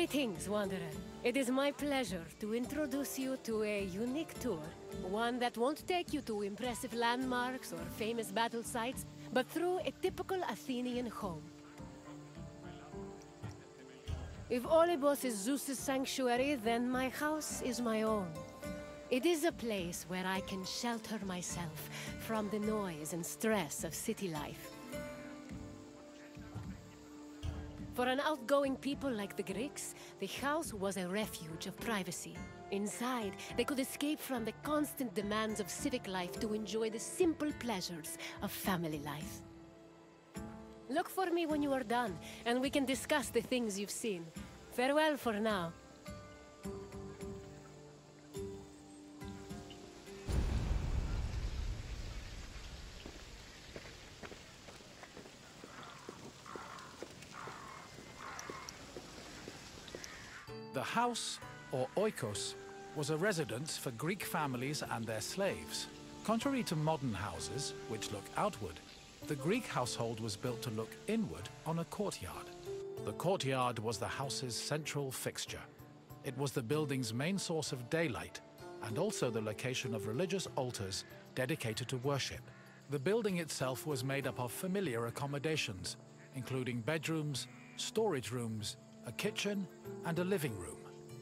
Greetings, Wanderer. It is my pleasure to introduce you to a unique tour. One that won't take you to impressive landmarks or famous battle sites, but through a typical Athenian home. If Olympus is Zeus's sanctuary, then my house is my own. It is a place where I can shelter myself from the noise and stress of city life. For an outgoing people like the Greeks, the house was a refuge of privacy. Inside, they could escape from the constant demands of civic life to enjoy the simple pleasures of family life. Look for me when you are done, and we can discuss the things you've seen. Farewell for now. The house, or oikos, was a residence for Greek families and their slaves. Contrary to modern houses, which look outward, the Greek household was built to look inward on a courtyard. The courtyard was the house's central fixture. It was the building's main source of daylight, and also the location of religious altars dedicated to worship. The building itself was made up of familiar accommodations, including bedrooms, storage rooms, a kitchen, and a living room.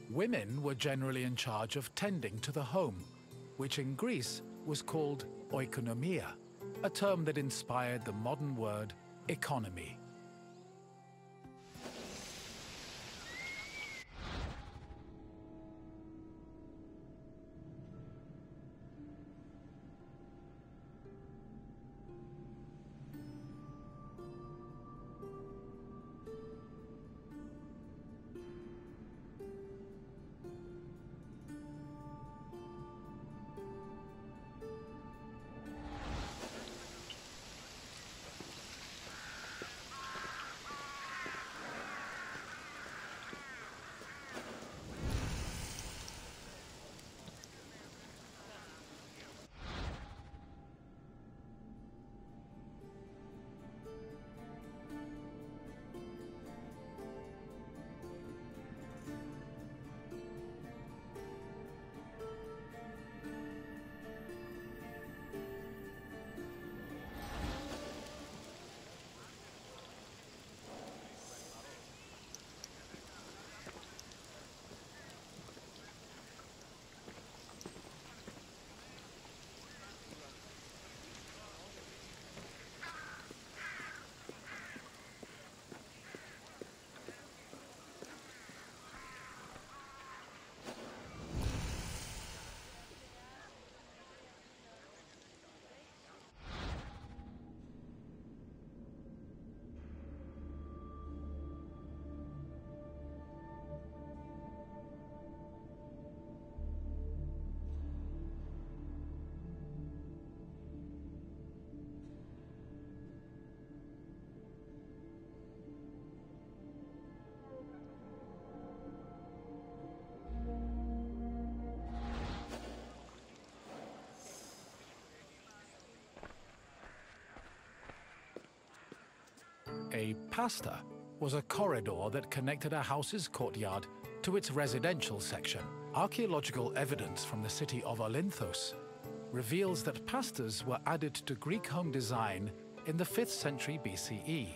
Women were generally in charge of tending to the home, which in Greece was called oikonomia, a term that inspired the modern word economy. A pasta was a corridor that connected a house's courtyard to its residential section. Archaeological evidence from the city of Olynthos reveals that pastas were added to Greek home design in the 5th century BCE.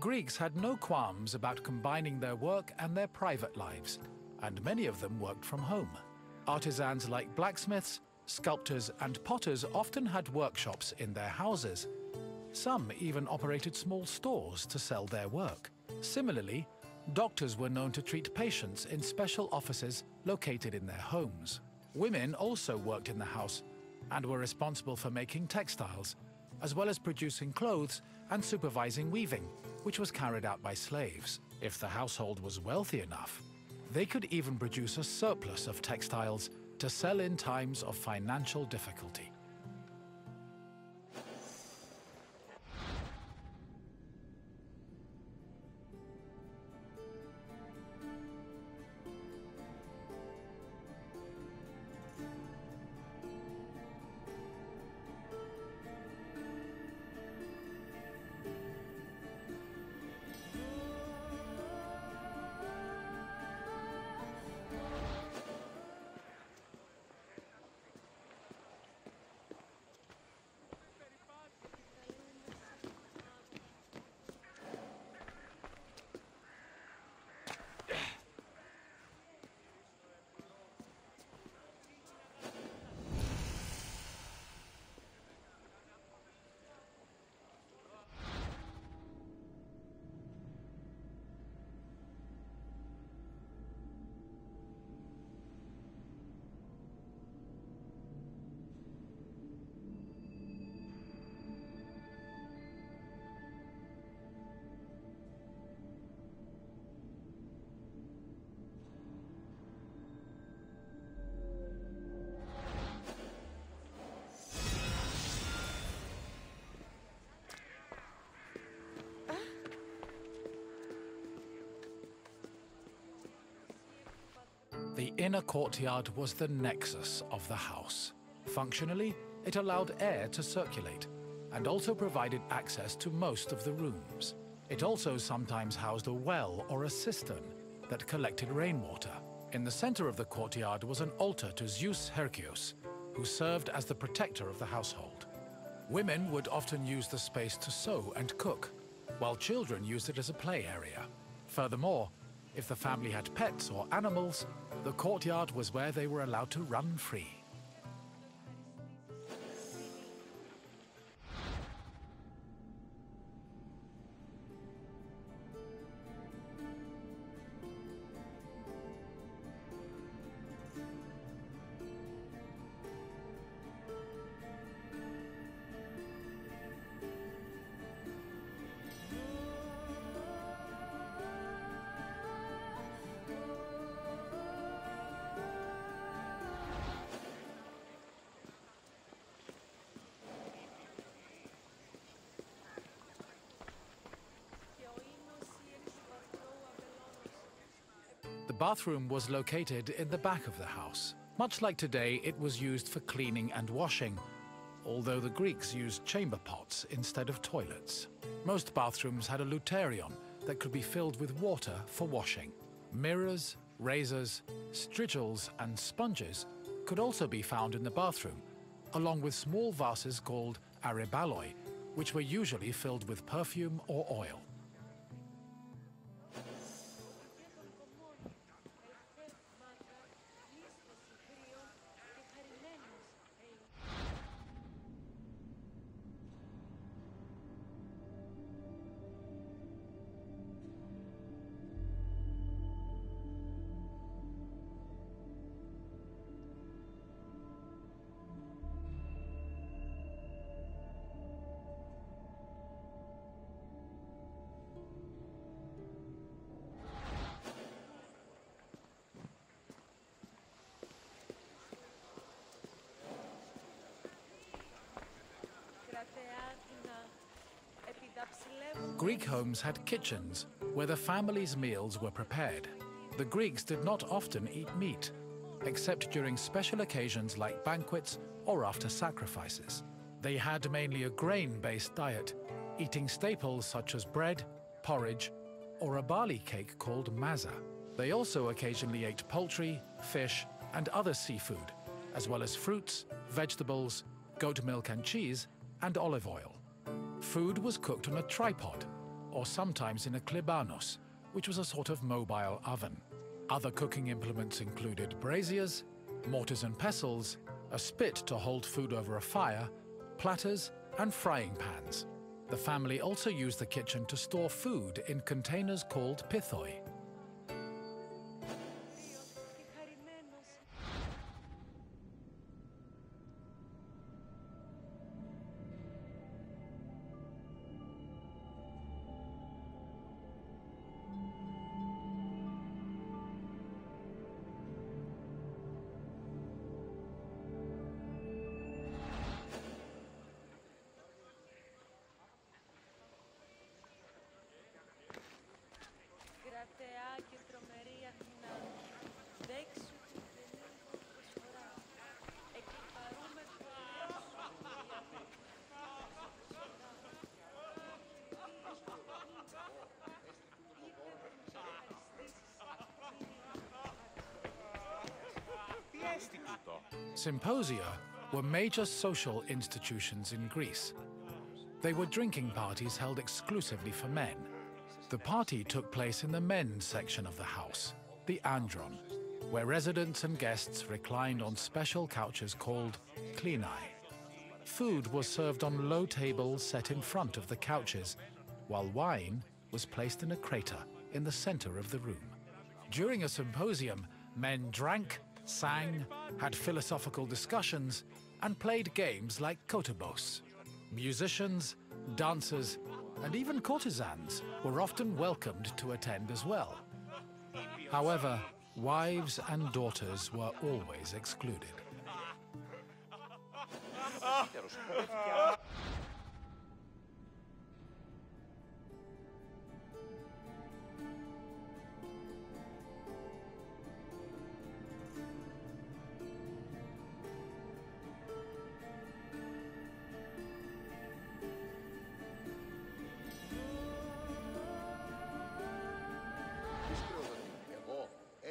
Greeks had no qualms about combining their work and their private lives, and many of them worked from home. Artisans like blacksmiths, sculptors, and potters often had workshops in their houses. Some even operated small stores to sell their work. Similarly, doctors were known to treat patients in special offices located in their homes. Women also worked in the house and were responsible for making textiles, as well as producing clothes and supervising weaving, which was carried out by slaves. If the household was wealthy enough, they could even produce a surplus of textiles to sell in times of financial difficulty. The inner courtyard was the nexus of the house. Functionally, it allowed air to circulate and also provided access to most of the rooms. It also sometimes housed a well or a cistern that collected rainwater. In the center of the courtyard was an altar to Zeus Hercules, who served as the protector of the household. Women would often use the space to sew and cook, while children used it as a play area. Furthermore, if the family had pets or animals, the courtyard was where they were allowed to run free. The bathroom was located in the back of the house. Much like today, it was used for cleaning and washing, although the Greeks used chamber pots instead of toilets. Most bathrooms had a luterion that could be filled with water for washing. Mirrors, razors, strigils, and sponges could also be found in the bathroom, along with small vases called aryballoi, which were usually filled with perfume or oil. Greek homes had kitchens where the family's meals were prepared. The Greeks did not often eat meat, except during special occasions like banquets or after sacrifices. They had mainly a grain-based diet, eating staples such as bread, porridge, or a barley cake called maza. They also occasionally ate poultry, fish, and other seafood, as well as fruits, vegetables, goat milk and cheese, and olive oil. Food was cooked on a tripod, or sometimes in a klibanos, which was a sort of mobile oven. Other cooking implements included braziers, mortars and pestles, a spit to hold food over a fire, platters, and frying pans. The family also used the kitchen to store food in containers called pithoi. Symposia were major social institutions in Greece. They were drinking parties held exclusively for men. The party took place in the men's section of the house, the andron, where residents and guests reclined on special couches called klinai. Food was served on low tables set in front of the couches, while wine was placed in a crater in the center of the room. During a symposium, men drank, sang, had philosophical discussions, and played games like kotobos. Musicians, dancers, and even courtesans were often welcomed to attend as well. However, wives and daughters were always excluded.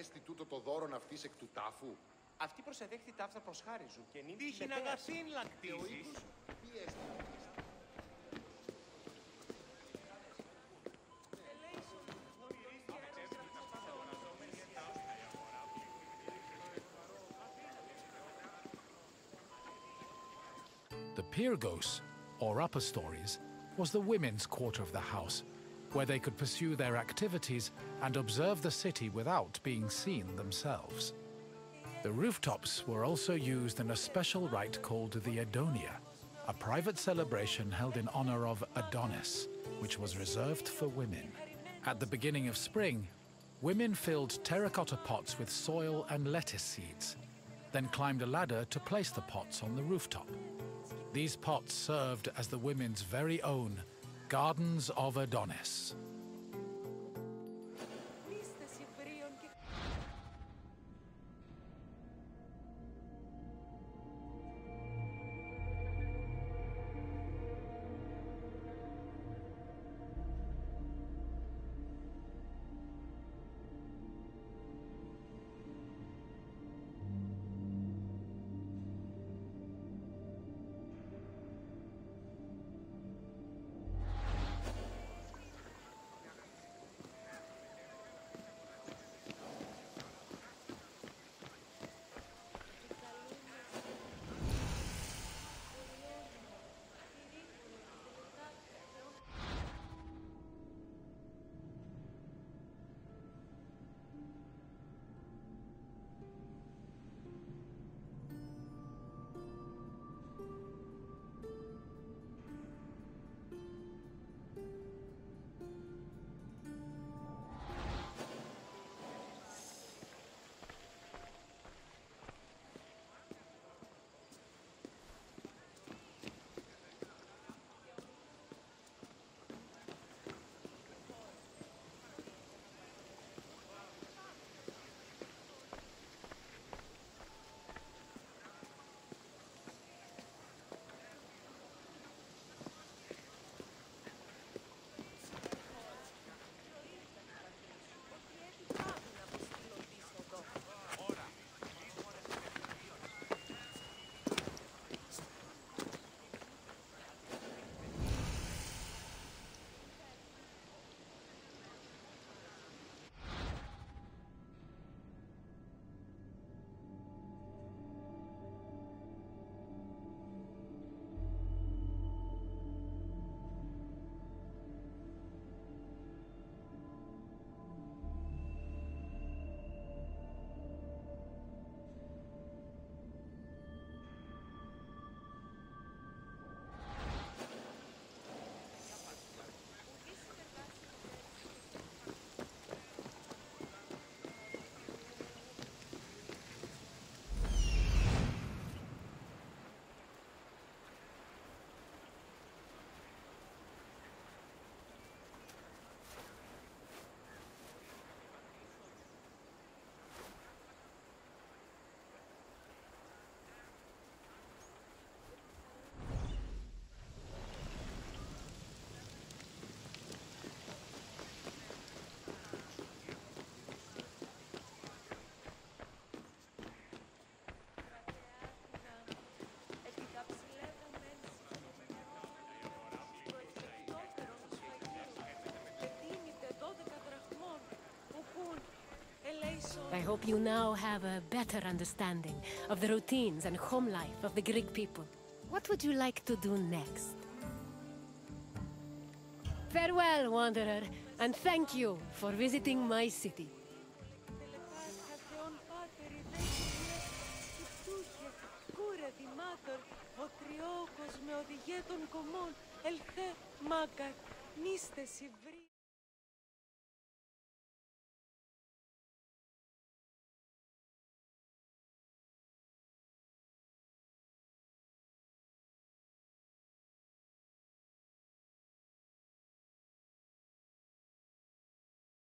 Έστι τούτο το δώρον αυτής εκ του τάφου. Αυτή προσεδέχθη ταύτα προς χάρη σου και νύχη Τύχη να αγαθήν λακτήσεις. Τι έστι. The Pyrgos, or upper stories, was the women's quarter of the house, where they could pursue their activities and observe the city without being seen themselves. The rooftops were also used in a special rite called the Adonia, a private celebration held in honor of Adonis, which was reserved for women. At the beginning of spring, women filled terracotta pots with soil and lettuce seeds, then climbed a ladder to place the pots on the rooftop. These pots served as the women's very own Gardens of Adonis. I hope you now have a better understanding of the routines and home life of the Greek people. What would you like to do next? Farewell, wanderer, and thank you for visiting my city.